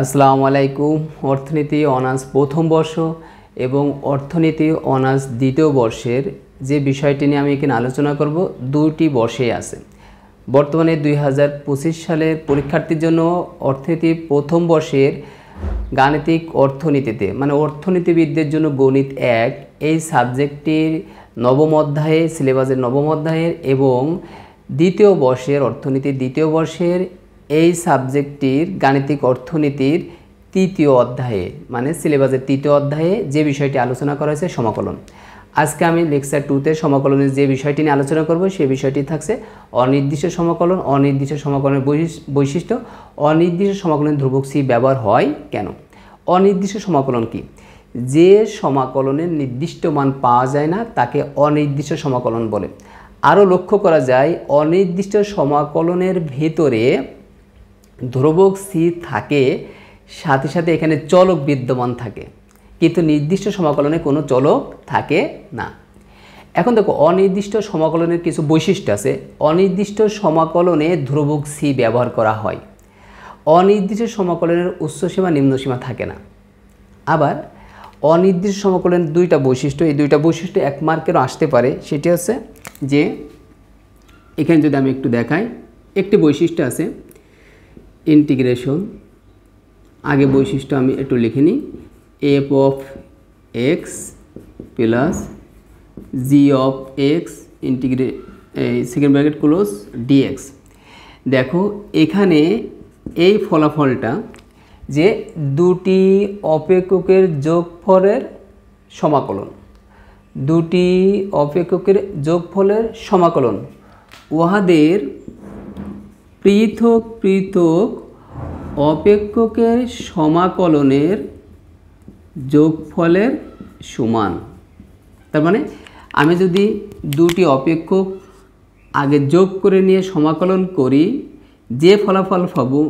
আসসালামু আলাইকুম। অর্থনীতি অনার্স প্রথম বর্ষ এবং অর্থনীতি অনার্স দ্বিতীয় বর্ষের যে বিষয়টি নিয়ে আমি এখানে আলোচনা করব দুটি বর্ষেই আছে। বর্তমানে 2025 সালের পরীক্ষার্থীর জন্য অর্থনীতি প্রথম বর্ষের গাণিতিক অর্থনীতিতে মানে অর্থনীতিবিদদের জন্য গণিত 1 এই সাবজেক্টটির নবম অধ্যায়ে সিলেবাসের নবম অধ্যায়ের এবং দ্বিতীয় বর্ষের অর্থনীতি দ্বিতীয় বর্ষের এই সাবজেক্টটির গাণিতিক অর্থনীতির তৃতীয় অধ্যায়ে মানে সিলেবাসের তৃতীয় অধ্যায়ে যে বিষয়টি আলোচনা করা হয়েছে সমাকলন। আজকে আমি লেকচার 2তে সমাকলনের যে বিষয়টি নিয়ে আলোচনা করব সেই বিষয়টি থাকছে অনির্দিষ্ট সমাকলন, অনির্দিষ্ট সমাকলনের বৈশিষ্ট্য, অনির্দিষ্ট সমাকলনের ধ্রুবক সি ব্যবহার হয় কেন। অনির্দিষ্ট সমাকলন কি? যে সমাকলনের নির্দিষ্ট মান পাওয়া যায় না তাকে অনির্দিষ্ট সমাকলন বলে। আরও লক্ষ্য করা যায় অনির্দিষ্ট সমাকলনের ভেতরে ধ্রুবক সি থাকে, সাথে সাথে এখানে চলক বিদ্যমান থাকে, কিন্তু নির্দিষ্ট সমাকলনে কোনো চলক থাকে না। এখন দেখো অনির্দিষ্ট সমাকলনের কিছু বৈশিষ্ট্য আছে। অনির্দিষ্ট সমাকলনে ধ্রুবক সি ব্যবহার করা হয়। অনির্দিষ্ট সমাকলনের উচ্চসীমা নিম্নসীমা থাকে না। আবার অনির্দিষ্ট সমাকলনের দুইটা বৈশিষ্ট্য, এই দুইটা বৈশিষ্ট্য 1 মার্কেরও আসতে পারে। সেটি হচ্ছে যে এখানে যদি আমি একটু দেখাই, একটি বৈশিষ্ট্য আছে ইন্টিগ্রেশন। আগে বৈশিষ্ট্য আমি একটু লিখে নিই, F of X plus G of X second bracket close DX. দেখো এখানে এই ফলাফলটা যে দুটি অপেক্ষকের যোগফলের সমাকলন, দুটি অপেক্ষকের যোগফলের সমাকলন, উহাদের পৃথক পৃথক অপেক্ষকের সমাকলনের যোগফলের সমান। তার মানে আমি যদি দুটি অপেক্ষক আগে যোগ করে নিয়ে সমাকলন করি, যে ফলাফল পাবো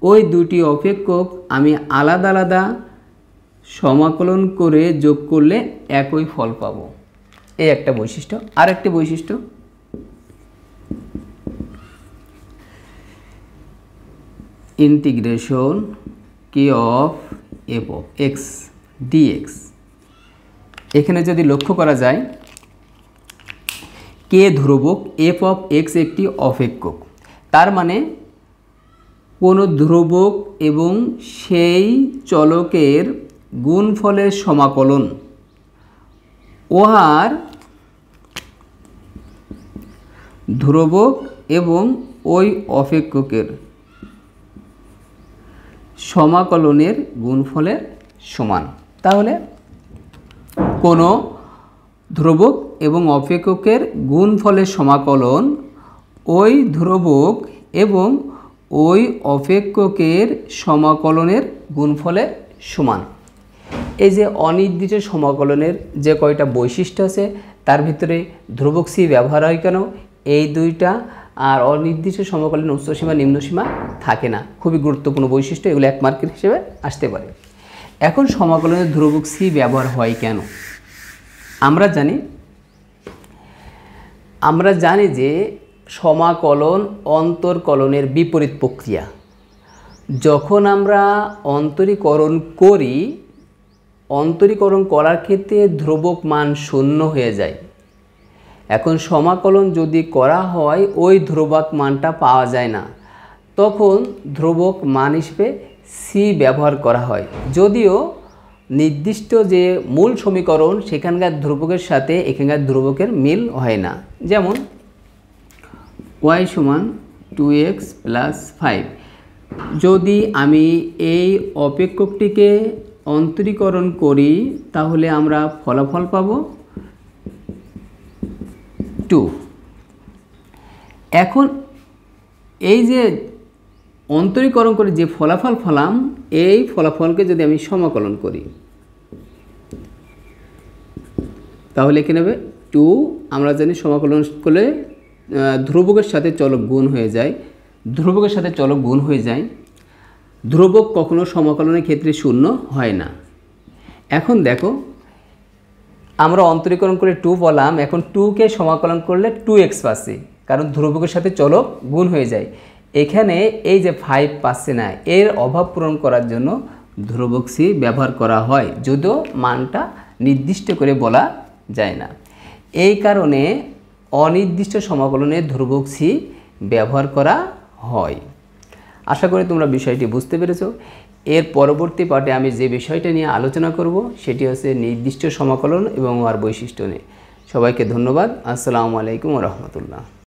ওই দুটি অপেক্ষক আমি আলাদা আলাদা সমাকলন করে যোগ করলে একই ফল পাবো। এই একটা বৈশিষ্ট্য। আর একটি বৈশিষ্ট্য integration K of F of X DX. এখানে যদি লক্ষ্য করা যায় কে ধ্রুবক, এফ অফ এক্স একটি অপেক্ষক। তার মানে কোনো ধ্রুবক এবং সেই চলকের গুণফলের সমাকলন, উহার ধ্রুবক এবং ওই অপেক্ষকের সমাকলনের গুণফলের সমান। তাহলে কোনো ধ্রুবক এবং অপেক্ষকের গুণফলের সমাকলন ওই ধ্রুবক এবং ওই অপেক্ষকের সমাকলনের গুণফলের সমান। এই যে অনির্দিষ্ট সমাকলনের যে কয়টা বৈশিষ্ট্য আছে তার ভিতরে ধ্রুবক সি ব্যবহার হয় কেন, এই দুইটা। আর অনির্দিষ্ট সমাকলনের উচ্চসীমা নিম্নসীমা থাকে না, খুবই গুরুত্বপূর্ণ বৈশিষ্ট্য, এগুলো 1 মার্কের হিসেবে আসতে পারে। এখন সমাকলনের ধ্রুবক সি ব্যবহার হয় কেন? আমরা জানি যে সমাকলন অন্তরকলনের বিপরীত প্রক্রিয়া। যখন আমরা অন্তরীকরণ করি, অন্তরীকরণ করার ক্ষেত্রে ধ্রুবক মান 0 হয়ে যায়। এখন সমাকলন যদি করা হয় ওই ধ্রুবক মানটা পাওয়া যায় না, তখন ধ্রুবক মান হিসেবে সি ব্যবহার করা হয়। যদিও নির্দিষ্ট যে মূল সমীকরণ সেখানকার ধ্রুবকের সাথে এখানকার ধ্রুবকের মিল হয় না। যেমন y সমান 2x প্লাস 5, যদি আমি এই অপেক্ষকটিকে অন্তরীকরণ করি তাহলে আমরা ফলাফল পাব 2। এখন এই যে অন্তরীকরণ করে যে ফলাফল পেলাম, এই ফলাফলকে যদি আমি সমাকলন করি তাহলে এখানে হবে 2। আমরা জানি সমাকলন করলে ধ্রুবকের সাথে চলক গুণ হয়ে যায়, ধ্রুবকের সাথে চলক গুণ হয়ে যায়। ধ্রুবক কখনো সমাকলনের ক্ষেত্রে 0 হয় না। এখন দেখো আমরা অন্তরীকরণ করে 2 পেলাম, এখন 2কে সমাকলন করলে 2x পাচ্ছি, কারণ ধ্রুবকের সাথে চলক গুণ হয়ে যায়। এখানে এই যে 5 পাচ্ছে না, এর অভাব পূরণ করার জন্য ধ্রুবক সি ব্যবহার করা হয়, যদিও মানটা নির্দিষ্ট করে বলা যায় না। এই কারণে অনির্দিষ্ট সমাকলনে ধ্রুবক সি ব্যবহার করা হয়। আশা করি তোমরা বিষয়টি বুঝতে পেরেছো। এর পরবর্তী পার্টে আমি যে বিষয়টা নিয়ে আলোচনা করব সেটি হচ্ছে নির্দিষ্ট সমাকলন এবং আর বৈশিষ্ট্য নিয়ে। সবাইকে ধন্যবাদ। আসসালামু আলাইকুম ওয়া রাহমাতুল্লাহ।